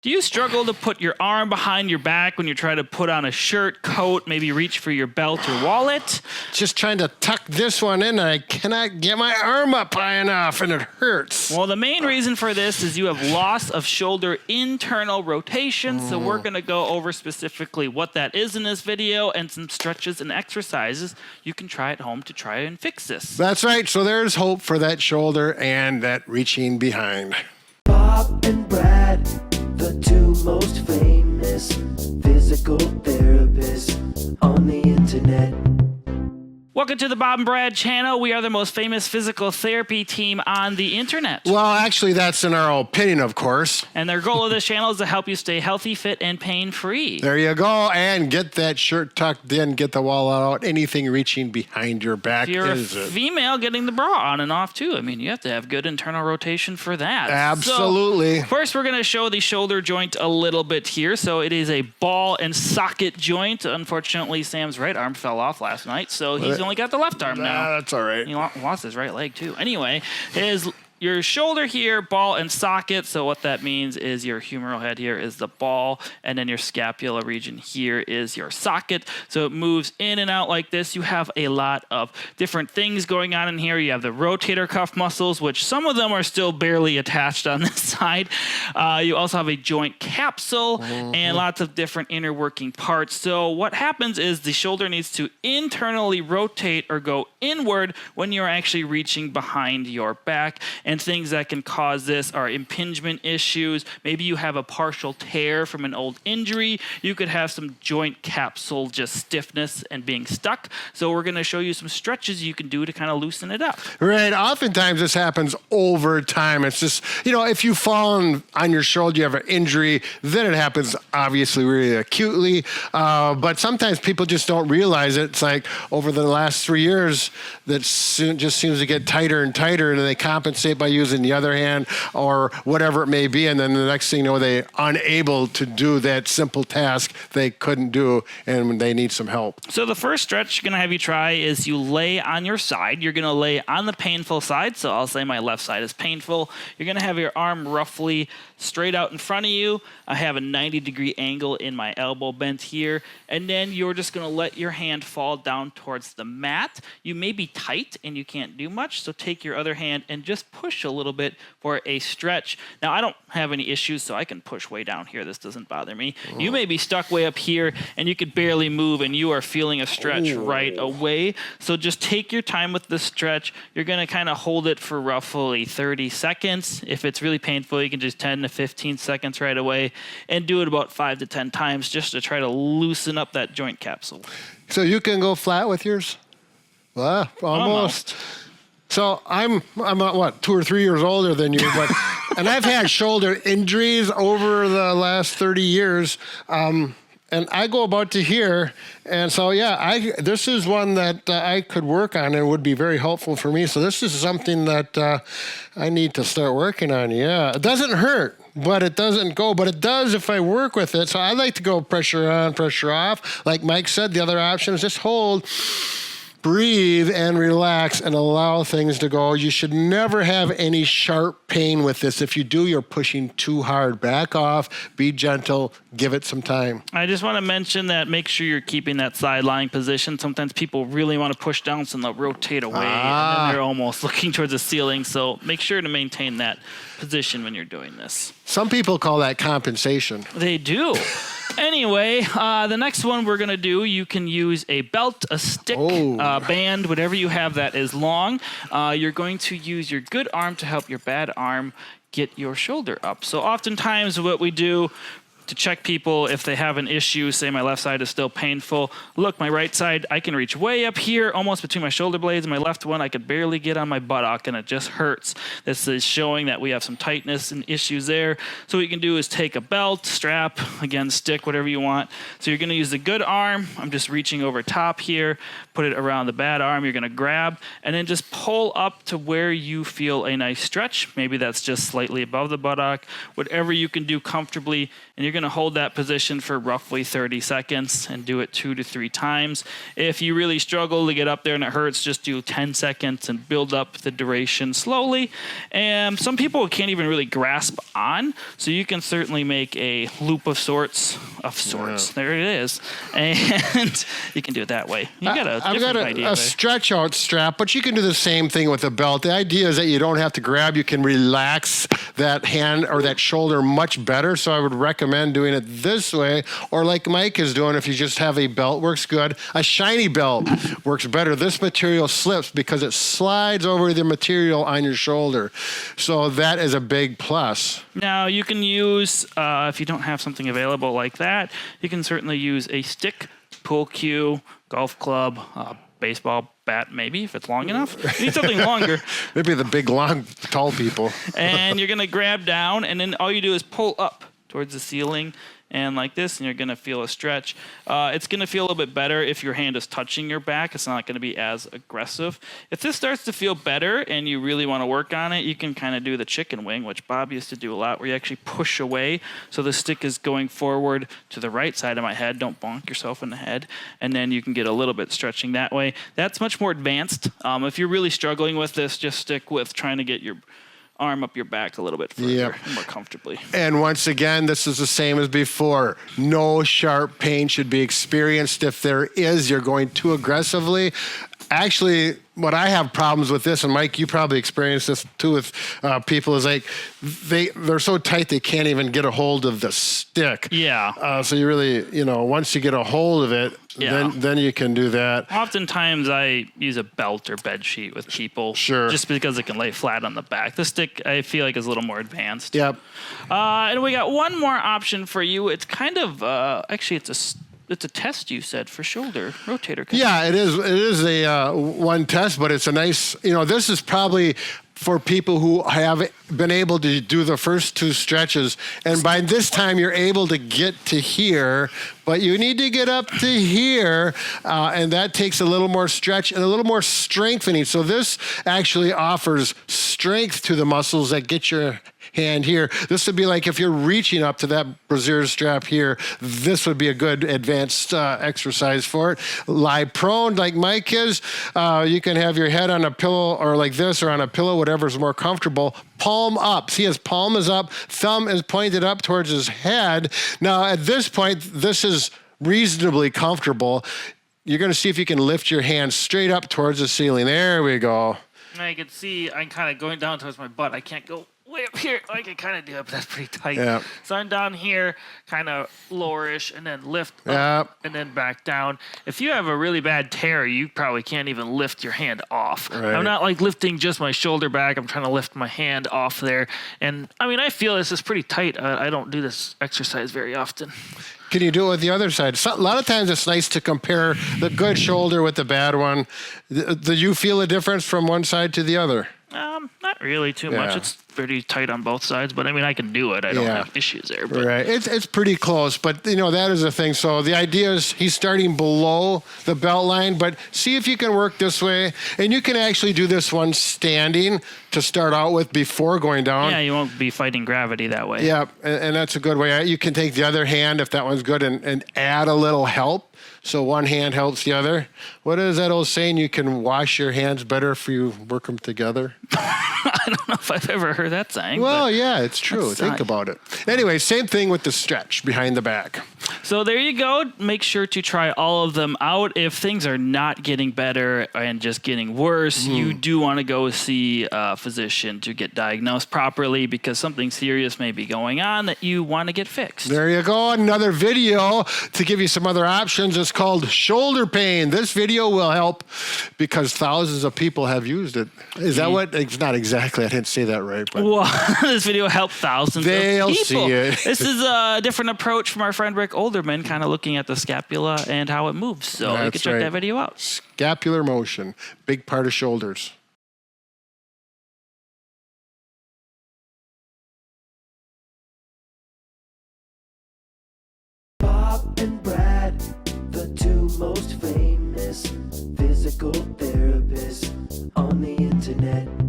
Do you struggle to put your arm behind your back when you try to put on a shirt, coat, maybe reach for your belt or wallet? Just trying to tuck this one in, and I cannot get my arm up high enough, and it hurts. Well, the main reason for this is you have loss of shoulder internal rotation, so we're going to go over specifically what that is in this video and some stretches and exercises you can try at home to try and fix this. That's right. So there's hope for that shoulder and that reaching behind. Bob and Brad, the two most famous physical therapists on the internet. Welcome to the Bob and Brad channel. We are the most famous physical therapy team on the internet. Well, actually, that's in our opinion, of course. And their goal of this channel is to help you stay healthy, fit, and pain-free. There you go. And get that shirt tucked in, get the wallet out, anything reaching behind your back. If you're a female, getting the bra on and off, too. I mean, you have to have good internal rotation for that. Absolutely. So, first, we're going to show the shoulder joint a little bit here. So it is a ball and socket joint. Unfortunately, Sam's right arm fell off last night, so he's only got the left arm now. That's all right. He lost his right leg, too. Anyway, your shoulder here, ball and socket. So what that means is your humeral head here is the ball, and then your scapula region here is your socket. So it moves in and out like this. You have a lot of different things going on in here. You have the rotator cuff muscles, which some of them are still barely attached on this side. You also have a joint capsule and lots of different inner working parts. So what happens is the shoulder needs to internally rotate or go inward when you're actually reaching behind your back. And things that can cause this are impingement issues. Maybe you have a partial tear from an old injury. You could have some joint capsule just stiffness and being stuck. So we're going to show you some stretches you can do to kind of loosen it up. Right. Oftentimes this happens over time. It's just, if you fall on your shoulder, you have an injury, then it happens obviously really acutely. But sometimes people just don't realize it. It's like over the last 3 years, that just seems to get tighter and tighter, and they compensate by using the other hand or whatever it may be, and then the next thing you know, they're unable to do that simple task they couldn't do, and they need some help. So the first stretch I'm going to have you try is you lay on your side. You're going to lay on the painful side, so I'll say my left side is painful. You're going to have your arm roughly straight out in front of you. I have a 90-degree angle in my elbow bent here, and then you're just going to let your hand fall down towards the mat. You may be tight and you can't do much, so take your other hand and just push a little bit for a stretch. Now, I don't have any issues, so I can push way down here. This doesn't bother me. You may be stuck way up here, and you could barely move, and you are feeling a stretch right away. So just take your time with the stretch. You're going to kind of hold it for roughly 30 seconds. If it's really painful, you can just 10 to 15 seconds right away, and do it about 5 to 10 times just to try to loosen up that joint capsule. So you can go flat with yours? Well, almost. So I'm what, 2 or 3 years older than you, but and I've had shoulder injuries over the last 30 years. And I go about to here, and so this is one that I could work on and would be very helpful for me. So this is something that I need to start working on. Yeah, it doesn't hurt, but it doesn't go. But it does if I work with it. So I like to go pressure on, pressure off. Like Mike said, the other option is just hold, breathe, and relax, and allow things to go. You should never have any sharp pain with this. If you do, you're pushing too hard. Back off, be gentle, give it some time. I just want to mention that make sure you're keeping that side lying position. Sometimes people really want to push down, so they'll rotate away, and then they're almost looking towards the ceiling. So make sure to maintain that position when you're doing this. Some people call that compensation. They do. Anyway, the next one we're going to do, you can use a belt, a stick, band, whatever you have that is long. You're going to use your good arm to help your bad arm get your shoulder up. So oftentimes what we do to check people if they have an issue, say my left side is still painful. Look, my right side, I can reach way up here, almost between my shoulder blades, and my left one, I could barely get on my buttock, and it just hurts. This is showing that we have some tightness and issues there. So what you can do is take a belt, strap, again, stick, whatever you want. So you're going to use the good arm. I'm just reaching over top here, put it around the bad arm. You're going to grab and then just pull up to where you feel a nice stretch. Maybe that's just slightly above the buttock, whatever you can do comfortably. And you're going to hold that position for roughly 30 seconds and do it 2 to 3 times. If you really struggle to get up there and it hurts, just do 10 seconds and build up the duration slowly. And some people can't even really grasp on, so you can certainly make a loop of sorts. Yeah. There it is. And you can do it that way. I've got a stretch out strap, but you can do the same thing with a belt. The idea is that you don't have to grab. You can relax that hand or that shoulder much better. So I would recommend doing it this way, or like Mike is doing, if you just have a belt, works good. A shiny belt works better. This material slips because it slides over the material on your shoulder. So that is a big plus. Now, you can use, if you don't have something available like that, you can certainly use a stick, pool cue, golf club, baseball bat, maybe, if it's long enough. You need something longer. Maybe the big, long, tall people. And you're going to grab down, and then all you do is pull up towards the ceiling and like this, and you're going to feel a stretch. It's going to feel a little bit better if your hand is touching your back. It's not going to be as aggressive. If this starts to feel better and you really want to work on it, you can kind of do the chicken wing, which Bob used to do a lot, where you actually push away so the stick is going forward to the right side of my head. Don't bonk yourself in the head. And then you can get a little bit stretching that way. That's much more advanced. If you're really struggling with this, just stick with trying to get your arm up your back a little bit further, more comfortably. And once again, this is the same as before. No sharp pain should be experienced. If there is, you're going too aggressively. Actually, what I have problems with this, and Mike, you probably experienced this too with people, is like they're so tight they can't even get a hold of the stick. Yeah. So you really, once you get a hold of it, then you can do that. Oftentimes I use a belt or bed sheet with people. Sure. Just because it can lay flat on the back. The stick, I feel like, is a little more advanced. Yep. And we got one more option for you. It's kind of, actually, it's a test, you said, for shoulder rotator cuff. Yeah, it is. It is a one test, but it's a nice, this is probably for people who have been able to do the first 2 stretches. And by this time, you're able to get to here, but you need to get up to here. And that takes a little more stretch and a little more strengthening. So this actually offers strength to the muscles that get your hand here. This would be like if you're reaching up to that brassiere strap here, this would be a good advanced exercise for it. Lie prone like Mike is. You can have your head on a pillow or like this, or on a pillow, whatever's more comfortable. Palm up. See, his palm is up, thumb is pointed up towards his head. Now, at this point, this is reasonably comfortable. You're going to see if you can lift your hand straight up towards the ceiling. There we go. I can see I'm kind of going down towards my butt. I can't go way up here. I can kind of do it, but that's pretty tight. Yeah. So I'm down here, kind of lowerish, and then lift up, and then back down. If you have a really bad tear, you probably can't even lift your hand off. Right. I'm not like lifting just my shoulder back. I'm trying to lift my hand off there. And I mean, I feel this is pretty tight. I don't do this exercise very often. Can you do it with the other side? A lot of times it's nice to compare the good shoulder with the bad one. Do you feel a difference from one side to the other? Not really too much. It's pretty tight on both sides, but I mean, I can do it. I don't have issues there. But. Right. It's pretty close, but that is the thing. So the idea is he's starting below the belt line, but see if you can work this way. And you can actually do this one standing to start out with before going down. Yeah, you won't be fighting gravity that way. Yeah, and that's a good way. You can take the other hand, if that one's good, and add a little help. So one hand helps the other. What is that old saying? You can wash your hands better if you work them together. I don't know if I've ever heard that saying. Well, yeah, it's true. Think about it. Anyway, same thing with the stretch behind the back. So there you go. Make sure to try all of them out. If things are not getting better and just getting worse, you do want to go see a physician to get diagnosed properly, because something serious may be going on that you want to get fixed. There you go. Another video to give you some other options. It's called shoulder pain. This video will help because thousands of people have used it. Is that what? It's not exactly. I didn't say that right. But. Well, this video helped thousands of people. They'll see it. This is a different approach from our friend Rick Olderman, kind of looking at the scapula and how it moves. So you can check that video out. Scapular motion, big part of shoulders. Bob and Brad, the 2 most famous physical therapists on the internet.